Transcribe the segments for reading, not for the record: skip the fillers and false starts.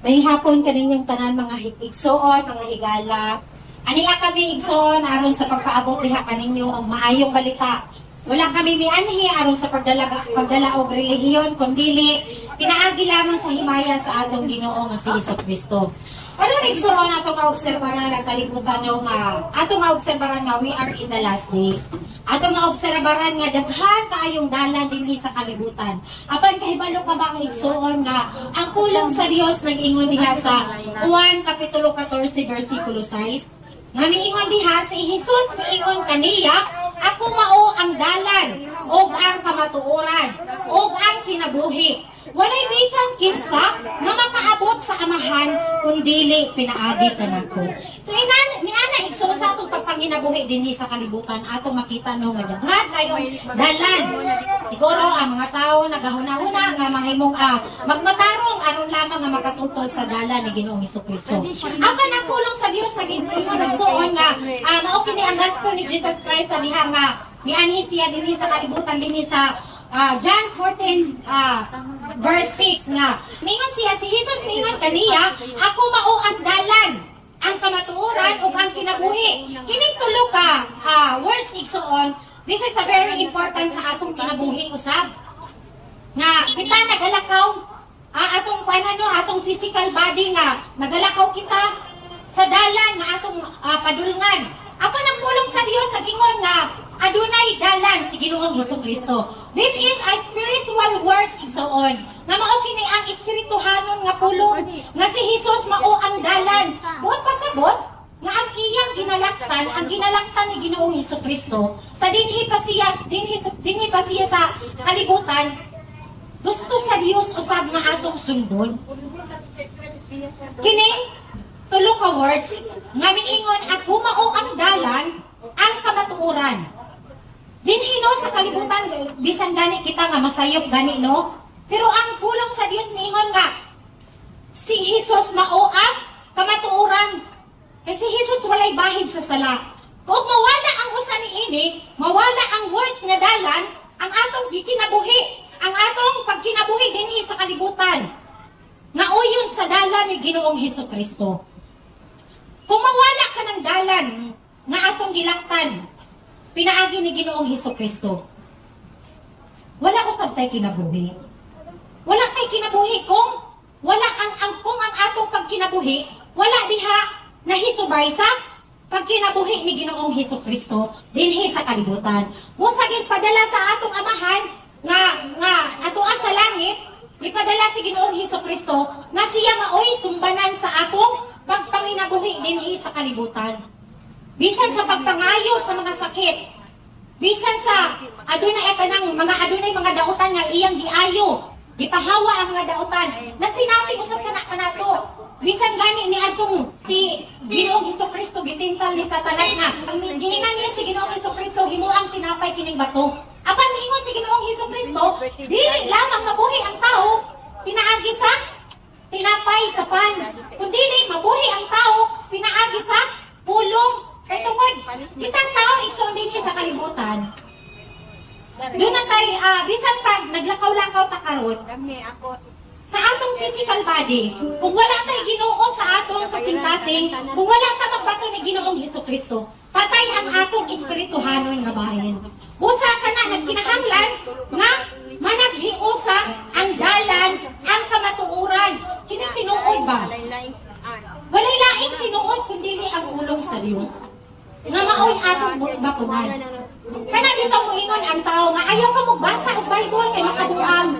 May hapon kaninyong tanan mga igsoon, mga higala. Aniya kami igsoon aron sa pagpaabot diha kaninyo ang maayong balita. Wala kami mianhi aron sa pagdala og relihiyon kundili pinaagi lamang sa himaya sa atong Ginoo nga si Jesucristo. Ano igsoon atong maobserbahan ang kalibutan nga atong maobserbahan nga we are in the last days. Atong maobserbahan nga daghan kaayong dalan dinhi sa kalibutan. Apan kahibalo ka ba ang igsoon nga ang pulong sa Dios nag-ingon diha sa Juan kapitulo 14 bersikulo 6 nga miingon diha si Jesus miingon kaniya, ako mao ang dalan ug ang kamatuoran ug ang kinabuhi. Walay bisan kinsa nga makaabot sa amahan kundili pinaagi kanako. So niana igsoon sa atong pagpanginabuhi dinhi sa kalibutan atong makita no nga daghan kayong dalan. Siguro ang mga tao nagahuna-huna nga mahimong magmatarong aron lamang nga makatungtol sa dalan ni Ginoong Jesucristo. Apan ang pulong sa Dios nag-ingon nagsuon nga mao kini ang gospel ni Jesus Christ sa diha nga mianhi siya dinhi sa kalibutan dinhi sa John 14 verse 6 nga mingon siya si Jesus mingon kaniya, ako mao ang dalan ang kamatuoran ug ang kinabuhi. Kining tulo ka words igsoon, this is a very important sa atong kinabuhi usab. Nga kita nagalakaw atong physical body nga nagalakaw kita sa dalan nga atong padulngan. Apan ang pulong sa Dios nagingon nga adunay dalan si Ginoong Jesucristo. This is a spiritual words igsoon. Nga mao kini ang espirituhanon nga pulong nga si Jesus mao ang dalan. Buot pasabot nga ang iyang ginalaktan ni Ginoong Jesucristo sa dinhi pa siya sa kalibutan. Gusto sa Dios usab nga atong sundon. Kini tulo ka words nga miingon ako mao ang dalan ang kamatuoran. Dinhi no sa kalibutan bisan gani kita nga masayop gani no. Pero ang pulong sa Dios miingon nga si Jesus mao ang kamatuoran. Kasi si Jesus walay bahid sa sala. Kung mawala ang usa niini, mawala ang words nga dalan, ang atong gikinabuhi, ang atong pagkinabuhi dinhi sa kalibutan. Nauyon sa dalan ni Ginoong Jesucristo. Kung mawala ka ng dalan nga atong gilaktan, pinaagi ni Ginoong Jesucristo, wala usab tay kinabuhi. Wala tay kinabuhi kung wala kung ang atong pagkinabuhi, wala diha nahisubay sa pagkinabuhi ni Ginoong Jesucristo dinhi sa kalibutan. Musagid padala sa atong amahan nga atoa sa langit, ipadala si Ginoong Jesucristo nga siya maoy sumbanan sa atong pagpanginabuhi dinhi sa kalibutan. Bisan sa pagpangayo sa mga sakit, bisan sa adunay mga dautan nga iyang giayo, gipahawa ang mga dautan, na sinati usab kanato. Bisan gani ni atong si Ginoong Jesucristo gitintal ni Satanas nga ang gihingan niya si Ginoong Jesucristo himuang tinapay kining bato. Apan miingon si Ginoong Jesucristo, dili lamang mabuhi ang tao pinaagi sa tinapay sa pan, kundi mabuhi ang tao pinaagi sa pulong. Kay tungod kitang tao igsoon dinhi sa kalibutan. Doon na tayo, bisan pag naglakaw-lakaw ta karon sa atong physical body, kung wala tayo Ginoo sa atong kasing-kasing, kung wala ta magbato ni Ginoong Jesucristo, patay ang atong espirituhanon nga bahin. Busa ka na nagkinahanglan nga managhiusa ang dalan, ang kamatuoran. Kini tinuod ba? Walay laing tinuod kundi ang ulong sa Dios. Nga maoy atong batunan. Kana dito mo ingon ang tao nga ayaw ka magbasa og Bible kay makabuang.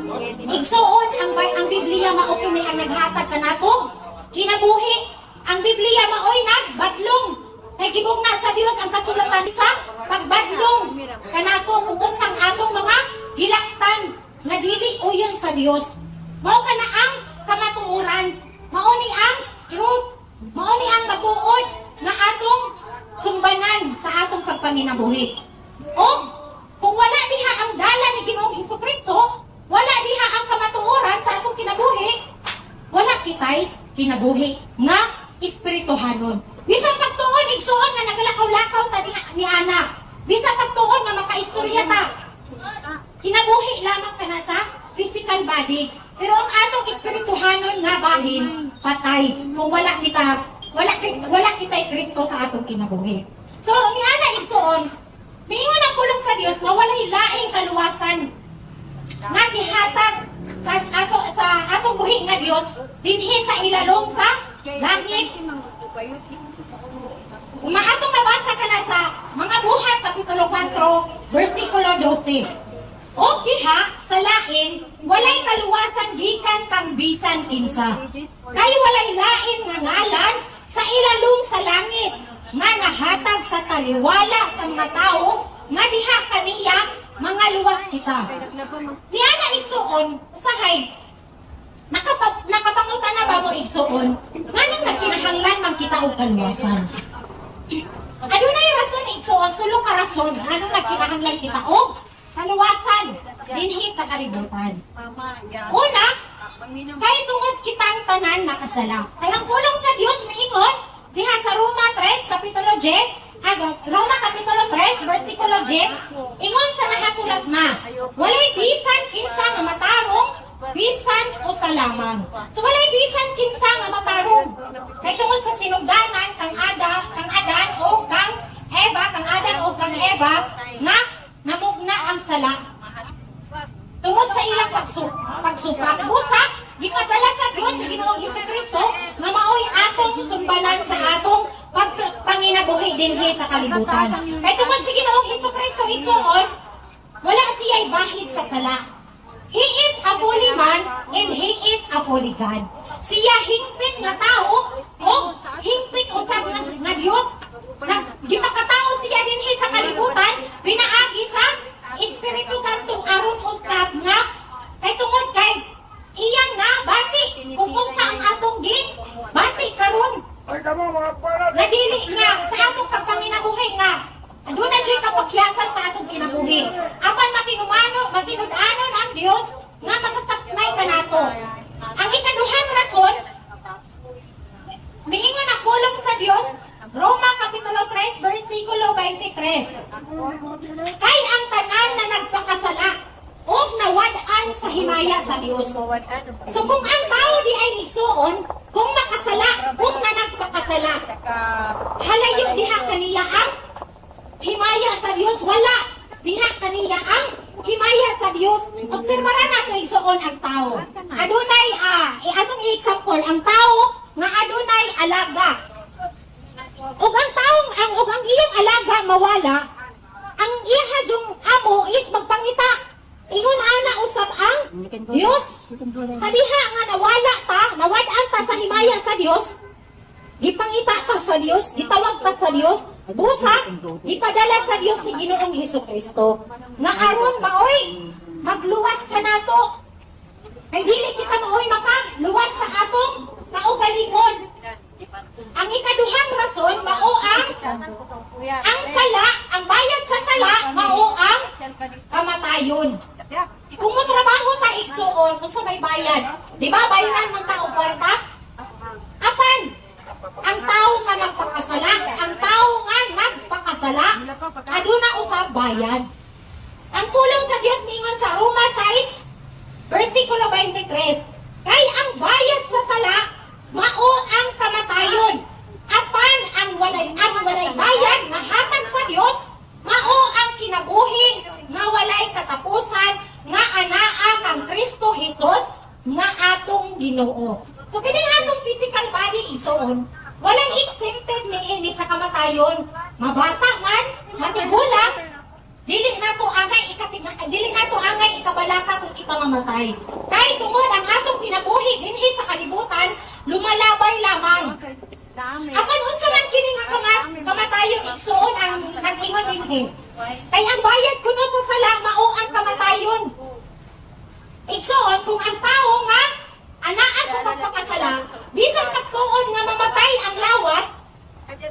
Igsuon ang Biblia mao kini ang naghatag kanato kinabuhi. Ang Biblia maoy nagbadlong. Kay gibugna sa Dios ang kasulatan sa pagbadlong kanato kung unsang atong mga gilaktan nga dili uyon sa Dios. Mao kana ang kamatuoran, mao ni ang truth, mao ni ang matuod nga atong sumbanan sa atong pagpanginabuhi. O kung wala diha ang dalan ni Ginoong Jesucristo, wala diha ang kamatuoran sa atong kinabuhi, wala kitay kinabuhi nga espirituhanon. Bisan pagtuon igsuon nga nagalakaw-lakaw ta ni ana. Bisan pagtuon nga makaistorya ta. Kinabuhi lamang kana sa physical body, pero ang atong espirituhanon nga bahin patay kung wala kita Kristo sa atong kinabuhi. So niana igsoon, miingon ang pulong sa Dios nga walay laing kaluwasan nga gihatag sa atong buhi nga Dios dinhi sa ilalong sa langit. Atong mabasa ka na sa mga Buhat kapitulo 4 versikulo 12. O diha sa lain walay kaluwasan gikan kang bisan kinsa. Kay walay lain nga ngalan sa ilalong sa langit nga nahatag sa taliwala sa mga tao nga diha kaniya mga luwas kita. Niya na igsuon usahay nakapangutan na ba mo igsuon nganong nagkinahanglan man kita og kaluwasan. Adunay rason igsuon tulo ka rason nganong nagkinahanglan kita og kaluwasan dinhi sa kalibutan. Una, kay tungod kitang tanan nakasala. Kay ang pulong sa Dios miingon diha sa Roma 3 kapitulo 10, Roma kapitulo 3 versikulo 10, ingon sa nakasulat na, walay bisan kinsa nga matarong, bisan o sa lamang. So walay bisan kinsa nga matarong. Kay tungod sa sinugdanan kang Adan o kang Eva nga namugna ang sala. Tungod sa ilang pagsupat, busak, gipadala sa Dios sa Ginoong Jesucristo nga maoy atong sumbalan sa atong panginabuhi dinhi sa kalibutan. Kay tungod sa Ginoong Jesucristo igsuon, wala siya'y bahid sa sala. He is a holy man and he is a holy God. Siya hingpit nga tao o hingpit usab nga Dios. Gipakatao siya dinhi sa kalibutan pinaagi sa Espiritu Santo aron usab nga kay tungod kay iyang nga bati kung unsa ang atong bati karon. Nga dili nga sa atong pagpanginabuhi nga aduna jay kapakyasan sa atong kinabuhi. Apan matinud-anon ang Dios nga magasapnay kanato. Ang ikaduhang rason miingon ang pulong sa Dios Roma kapitulo 3 versikulo 23. Kay ang tanan na nagpakasala og nawad-an sa himaya sa Dios. So kung ang tao di ay igsuon, kung makasala, kung nga nagpakasala, halayo diha kaniya ang himaya sa Dios, wala diha kaniya ang himaya sa Dios. Obserbaran nato igsuon ang tao. Adunay atong i-example ang tao nga adunay alaga. Og ang iyang alaga mawala, ang iya jung amo is magpangita. Ingon ana usab ang Dios. Sa diha nga nawad-an ta sa himaya sa Dios. Gipangita ta sa Dios, gitawag ta sa Dios. Busa, ipadala sa Dios si Ginoong Jesucristo nga aron maoy magluwas kanato. Kay dili kita maoy makaluwas sa atong kaugalingon. Ang ikaduhang rason mao ang sala, ang bayad sa sala mao ang kamatayon. Kung mo trabaho ta igsuon kung sa may bayad, di ba bayaran man ta og kwarta? Apan ang tao nga nagpakasala, aduna usab bayad. Ang pulong sa Dios miingon sa Roma 6 versikulo 23, kay ang bayad sa sala mao ang kamatayon. Apan ang walay bayad nga hatag sa Dios mao ang kinabuhi nga walay katapusan nga anaa kang Kristo Jesus nga atong Ginoo. So kining atong physical body igsoon, walang exempted niini sa kamatayon. Mabata man, matigulang, dili nato angay ikabalaka kung kita mamatay. Kay tungod ang atong kinabuhi dinhi sa kalibutan, lumalabay lamang. Apan unsa man kini nga kamatayon igsuon ang nag-ingon dinhi. Kay ang bayad kuno sa sala mao ang kamatayon. Igsuon kung ang tao nga anaa sa pagpakasala, bisan magtuon nga mamatay ang lawas,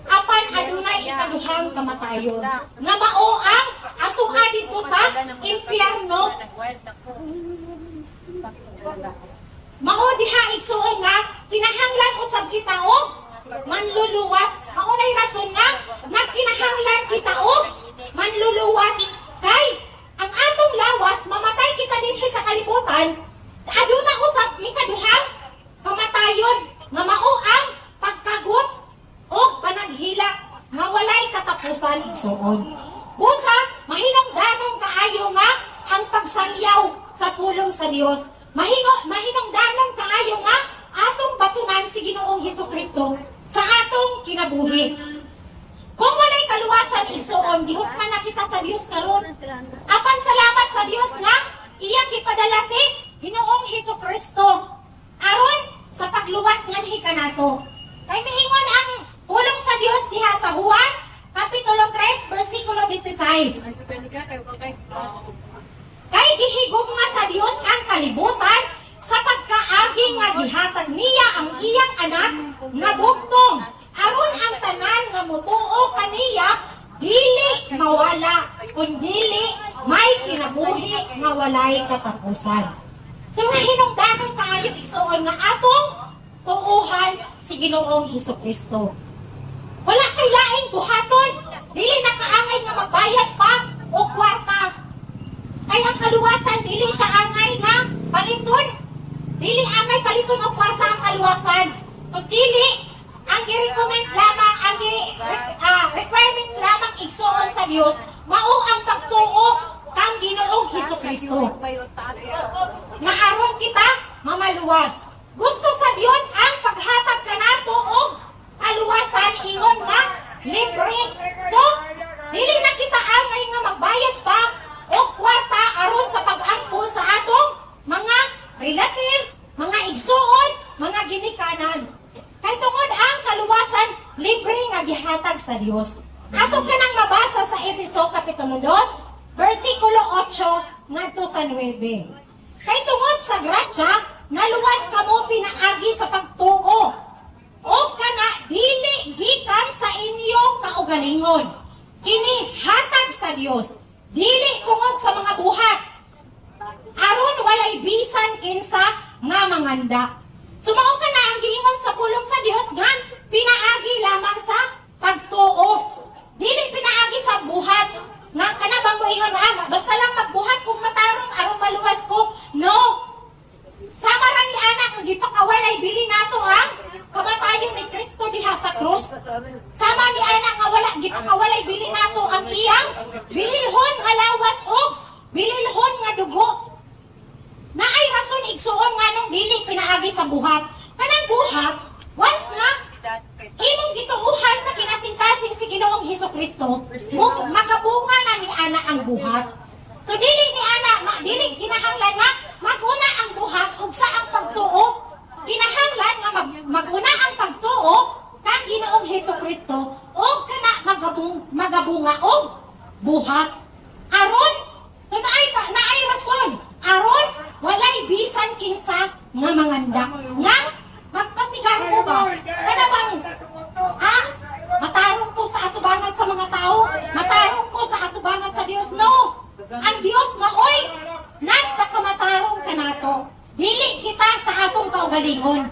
apan adunay ikaduhang kamatayon. Nga mao ang atuha dito sa impyerno. Mao diha igsuon nga kinahanglan usab kita og manluluwas. Mao nay rason nga kinahanglan kita og manluluwas. Kay ang atong lawas mamatay kita dinhi sa kalibutan, aduna usab ikaduhang kamatayon nga mao ang pagkagut o panaghila nga walay katapusan igsuon. Busa, mahinungdanon kaayo nga ang pagsalyaw sa pulong sa Dios. Mahinungdanon kaayo nga atong batunan si Ginoong Hesukristo sa atong kinabuhi. Kung walay kaluwasan igsuon, gihukman na kita sa Dios karon. Apan salamat sa Dios nga iyang gipadala si Ginoong Hesukristo aron sa pagluwas nganhi kanato. Kay miingon ang pulong sa Dios diha sa Juan Kapitulo 3, versikulo 16. Kay gihigugma sa Dios ang kalibutan sa pagkaagi nga gihatag niya ang iyang anak nga bugtong aron ang tanan nga motuo kaniya dili mawala kun dili may kinabuhi nga walay katapusan. So mahinungdanon kaayo igsuon nga atong tuuhan si Ginoong Hesukristo. Wala kay laing buhaton, dili nakaangay nga magbayad pa o kwarta. Kay ang kaluwasan dili siya angay nga paliton. Dili angay paliton o kwarta ang kaluwasan. Kung dili ang i-recommend lamang, ang requirements lamang igsuon sa Dios, mao ang pagtuo kang Ginoong Hesukristo. Nga aron kita mamaluwas. Gusto sa Dios ang paghatag kanato og kaluwasan ingon nga libre. So, dili na kita angay nga magbayad pa og kwarta aron sa pag-angkol sa atong mga relatives, mga igsuon, mga ginikanan. Kay tungod ang kaluwasan, libre nga gihatag sa Dios. Ato kanang mabasa sa Efeso Kapitulo 2, versikulo 8 ngadto sa 9. Kay tungod sa grasya, naluwas kamo pinaagi sa pagtuo. O kana dili gikan sa inyong kaugalingon. Kini hatag sa Dios, dili tungod sa mga buhat. Aron walay bisan kinsa nga manganda. Sumao ka na ang giingon sa pulong sa Dios nga pinaagi lamang sa pagtuo. Dili pinaagi sa buhat. Nga kana bang mo ingon basta lang magbuhat kung matarong aron maluwas ko. No. Sama ra ni anak ang gipakawalay bili nato ang kamatayon ni Kristo diha sa krus. Sama ni anak nga wala gipakawalay bili nato ang iyang bililhon nga lawas o bililhon nga dugo. Naay rason igsuon nga nung dili pinaagi sa buhat. Kanang buhat, once nga imong gituuhan sa kinasing-kasing si Ginoong Hesukristo, makabunga na ni ana ang buhat. So dili ni ana, dili kinahanglan nga maguna ang buhat ug sa ang pagtuo. Kinahanglan nga maguna ang pagtuo kang Ginoong Hesukristo ug kana magabunga og buhat. Aron so naay rason aron walay bisan kinsa nga manganda. Nga magpasigar ko ba? Kana bang matarong ko sa atubangan sa mga tao? Matarong ko sa atubangan sa Dios? No! Ang Dios maoy nagpakamatarong kanato. Dili kita sa atong kaugalingon.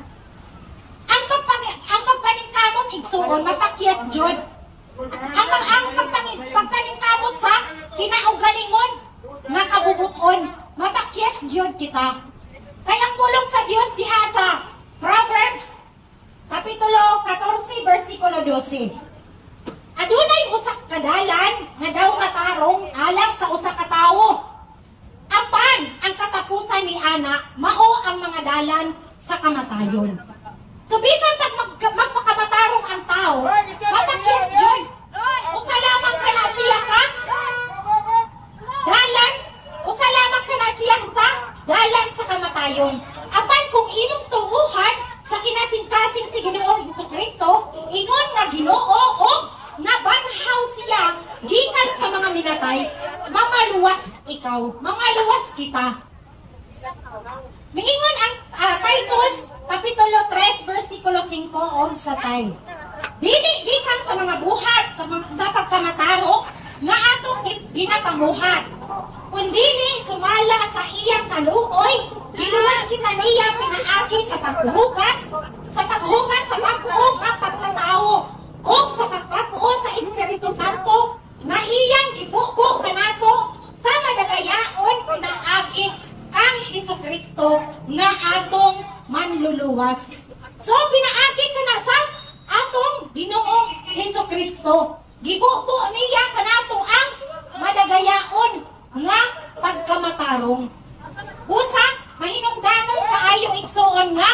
Ang pagpaningkamot igsuon mapakyas jud. Ang pagpaningkamot sa kinaugalingon nga kabubuton mapakyas jud kita. Kaya ang pulong sa Dios diha sa Proverbs Kapitulo 14, versikulo 12. Adunay usa ka dalan nga daw matarong alang sa usa ka tawo. Apan ang katapusan ni ana mao ang mga dalan sa kamatayon. So bisan pag magpakamatarong ang tao, mapakyas jud. Usa lamang ka na siya ka dalan, usa lamang ka na siya sa dalan sa kamatayon. Apan kung imong tuuhan sa kinasing-kasing si Ginoong Hesukristo, ingon nga Ginoo o nabanhaw siya gikan sa mga minatay, mamaluwas ikaw, mamaluwas kita. Miingon ang Titus Kapitulo 3, versikulo 5 on sa sign. Dili gikan sa mga buhat sa pagkamataro nga atong ginapamuhat. Kundili sumala sa iyang kaluoy, giluwas kita niya pinaagi sa paghugas sa pagkuo nga pagkatao o sa pagkatuo sa Espiritu Santo na iyang ibuko kanato sa madagayaon pinaagi ang Hesukristo nga atong manluluwas. So So pinaagi ka na sa atong Ginoong Hesukristo. Gibubo niya kanato ang madagayaon nga pagkamatarong. Busa mahinungdanon kaayo igsuon nga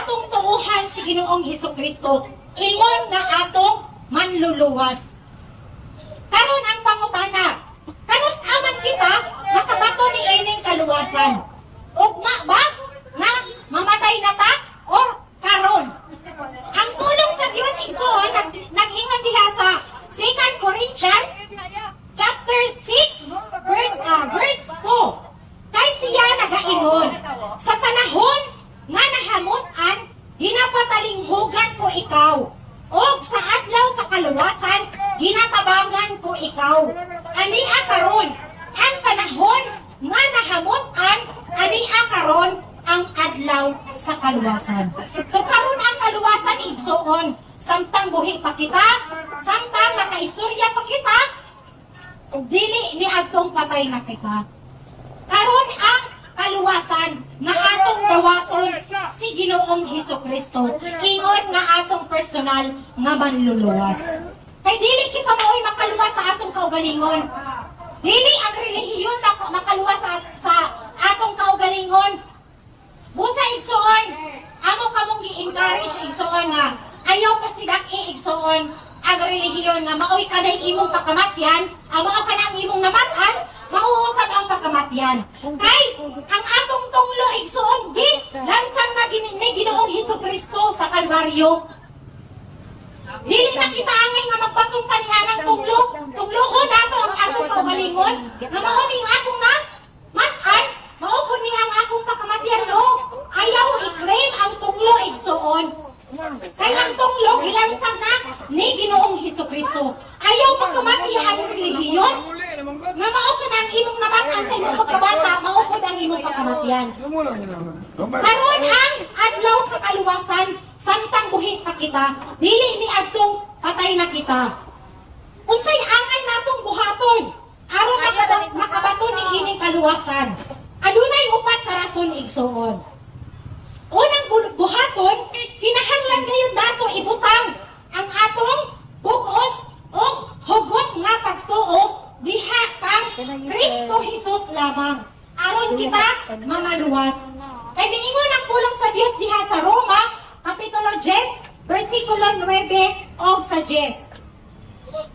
atong tuuhan si Ginoong Hesukristo ingon nga atong manluluwas. Karon ang pangutana, kanus aman kita makabato ni ining kaluwasan? Ugma ba nga mamatay na ta or karon? Ang tulong sa Dios igsoon nag-ingon diha sa 2 Corinthians chapter 6 verse 2. Kay siya nagaingon, sa panahon nga nahamutan, ginapatalinghugan ko ikaw. Og sa adlaw sa kaluwasan, ginatabangan ko ikaw. Ania karon ang panahon nga nahamutan, ania karon ang adlaw sa kaluwasan. So karon ang kaluwasan igsoon, samtang buhi pa kita, samtang nakaistorya pa kita, ug dili ni adtong patay na kita. Karon ang kaluwasan nga atong dawaton si Ginoong Hesukristo, ingon nga atong personal nga manluluwas. Kay dili kita maoy makaluwas sa atong kaugalingon. Dili ang relihiyon makaluwas sa atong kaugalingon. Busa igsoon, amo kamong gi-encourage igsoon nga ayaw pa sidak igsoon ang relihiyon nga maoy kanay imong pakamatyan, amo ka na ang imong namatan, mauusap ang pagkamatyan. Kay ang atong tunglo igsoon gi lansang na ni Ginoong Hesukristo sa Kalbaryo. Dili na kita angay nga magbatong kanianang tunglo. Tunglohon nato ang atong kaugalingon. Nga mao ning akong na matan, mao ko ni ang akong pagkamatyan no. Ayaw i-claim ang tunglo igsoon. Kay ang tunglo gilansang na ni Ginoong Hesukristo. Ayaw pagkamatya ang relihiyon. Nga mao ka nang imong namatan sa imong pagkabata, mao po ang imong pagkamatyan. Karon ang adlaw sa kaluwasan, samtang buhi pa kita, dili ni adtong patay na kita. Unsay angay natong buhaton aron makabaton ni ining kaluwasan? Adunay upat ka rason igsuon. Unang buhaton, kinahanglan kayo dato ibutang ang atong bugos o hugot nga pagtuo diha kang Kristo Jesus lamang. Aron kita mamaluwas. Kay niingon ang pulong sa Dios diha sa Roma, Kapitulo 10, versikulo 9 og sa 10.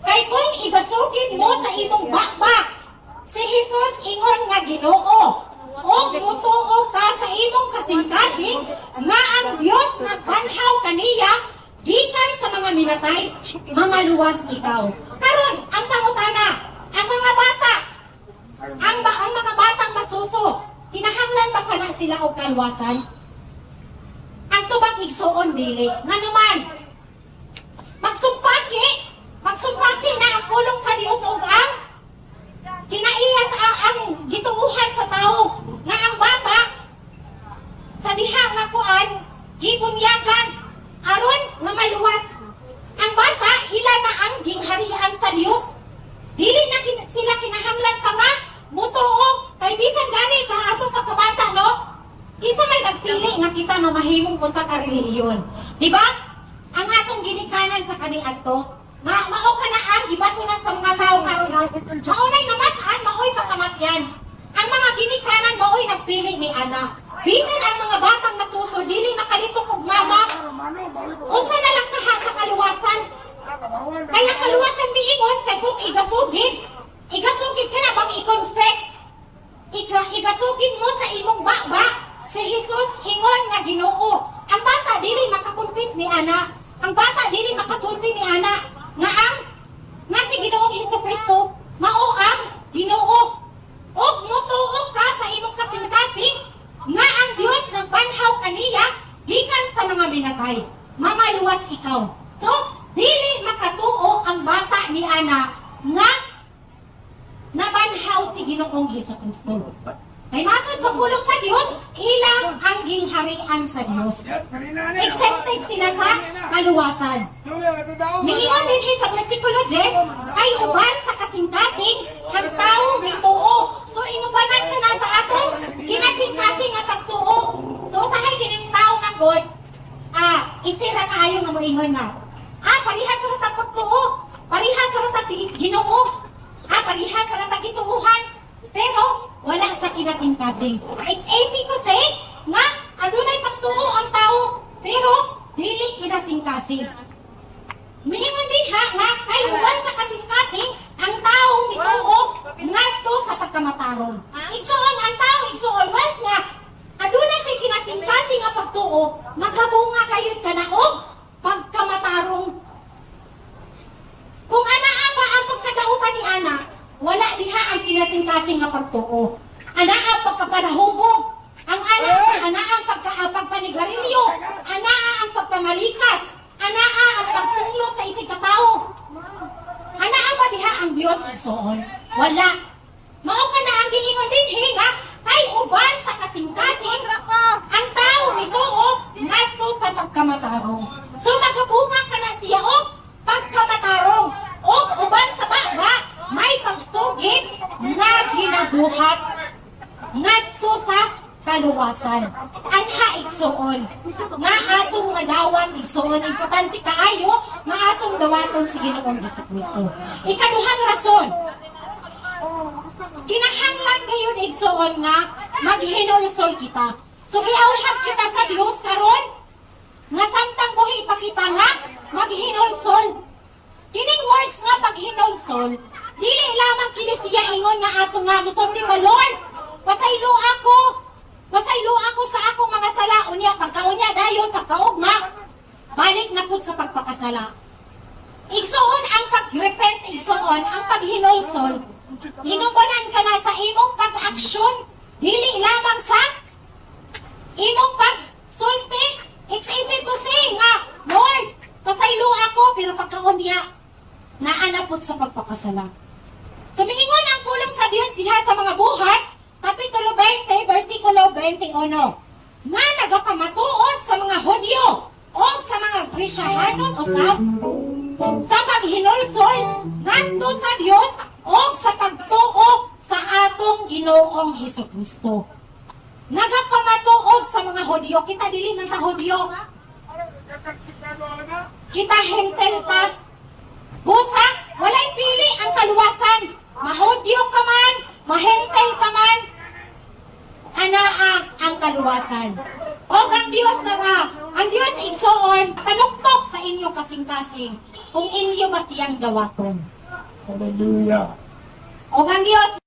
Kay kung ibasugin mo sa imong bakbak, si Jesus ingon nga Ginoo, og mutuo ka sa imong kasing-kasing, nga ang Dios nagbanhaw kaniya, gikan sa mga minatay, mamaluwas ikaw. Karon ang pangutana, ang mga bata, ang mga batang masuso, kinahanglan ba kana sila og kaluwasan? Ang tubang igsuon dili. Nga naman, magsumpaki na ang pulong sa Dios ug ang kinaiya sa ang gituuhan sa tao nga ang bata sa diha nga kuan gibunyagan aron nga maluwas. Ang bata ila na ang gingharian sa Dios. Dili na sila kinahanglan pa nga mutuo kay bisan gani sa atong pagkabata no. Isa may nagpili nga kita mamahimong ko sa karelihiyon. Di ba? Ang atong ginikanan sa kaniadto nga mao ka na ang gibatunan sa mga tao karon nga maunay namatan maoy pagkamatyan. Ang mga ginikanan maoy nagpili ni ana. Bisan ang mga batang masuso dili makalitok og mama. Unsa na lang kaha sa kaluwasan? Kaya kaluwasan biingon kay kung igasugid ka na bang i-confess. Igasugid mo sa imong bakba si Jesus ingon nga Ginoo. Ang bata dili makakonfess ni ana. Ang bata dili makasulti ni ana nga si Ginoong Hesukristo mao ang Ginoo. Og mutuo ka sa imong kasing-kasing nga ang Dios nagbanhaw kaniya gikan sa mga minatay. Mamaluwas ikaw. So, dili makatuo ang bata ni ana nga nabanhaw si Ginoong Hesukristo. Kay matod sa pulong sa Dios, ilang ang gingharian sa Dios. Accepted sila sa kaluwasan. Miingon din sa versikulo 10, kay uban sa kasing-kasing ang tao gituo. So inubanan ka na sa atong kinasing-kasing at pagtuo. So usahay din ang tao nga God, isira kaayo nga moingon nga. Parihas ra ta pagtuo. Parihas ra ta Ginoo. Parihas ra ta gituuhan. Pero wala sa kinasing-kasing. It's easy to say nga adunay pagtuo ang tao, pero dili kinasing-kasing. Miingon din ha nga kay uban sa kasing-kasing ang tao mituo ngadto sa pagkamataron. Igsuon ang tao igsuon was nga aduna siya kinasing-kasing nga pagtuo, magabunga kayod kanaog pagkamatarong. Kung anaa pa ang pagkadautan ni ana, wala diha ang kinasing-kasing nga pagtuo. Anaa pagkapanahubog, ang anaa ang pagpanigarilyo, anaa ang pagpamalikas, anaa ang pagtunglo sa isig katao. Anaa pa diha ang Dios igsoon? Wala. Mao ka na ang giingon din nga kay uban sa kasing-kasing ang tao nituo ngadto sa pagkamatarong. So magabunga ka na siya og pagkamatarong og uban sa baba may pagsugid nga ginabuhat ngadto sa kaluwasan. Anha igsuon nga atong madawat igsuon importante kaayo nga atong dawaton si Ginoong Jesucristo. Ikaduhang rason, kinahanglan gayon igsuon nga maghinulsol kita. So giawhag kita sa Dios karon nga samtang buhi pa kita nga maghinulsol. Kining words nga paghinulsol, dili lamang kini siya ingon nga ato nga musulti ka Lord. Pasaylo ako sa akong mga sala unya pagkaunya dayon pagkaugma. Balik na pud sa pagpakasala. Igsuon ang pag-repent, igsuon ang paghinulsol. Inubanan ka na sa imong pag-aksyon, dili lamang sa imong pag-sulti. It's easy to say nga, Lord, pasaylo ako, pero pagkaunya, naanapot sa pagpakasala. Tumiingon ang pulong sa Dios diha sa mga buhat, Kapitulo 20, versikulo 21, nga nagapamatuod sa mga Hudyo o sa mga Grisyahanon o sa paghinulsol ngadto sa Dios o sa pagtuo sa atong Ginoong Hesukristo. Nagapamatuod sa mga Hudyo, kita dili ng sa Hudyo. Kita hentel ta. Busa, walay pili ang kaluwasan. Mahudyo ka man, mahentel ka man, anaa ang kaluwasan. O ang Diyos na nga, ang Diyos igsoon, panuktok sa inyo kasing-kasing, kung inyo ba siyang gawaton. Hallelujah. O ang Diyos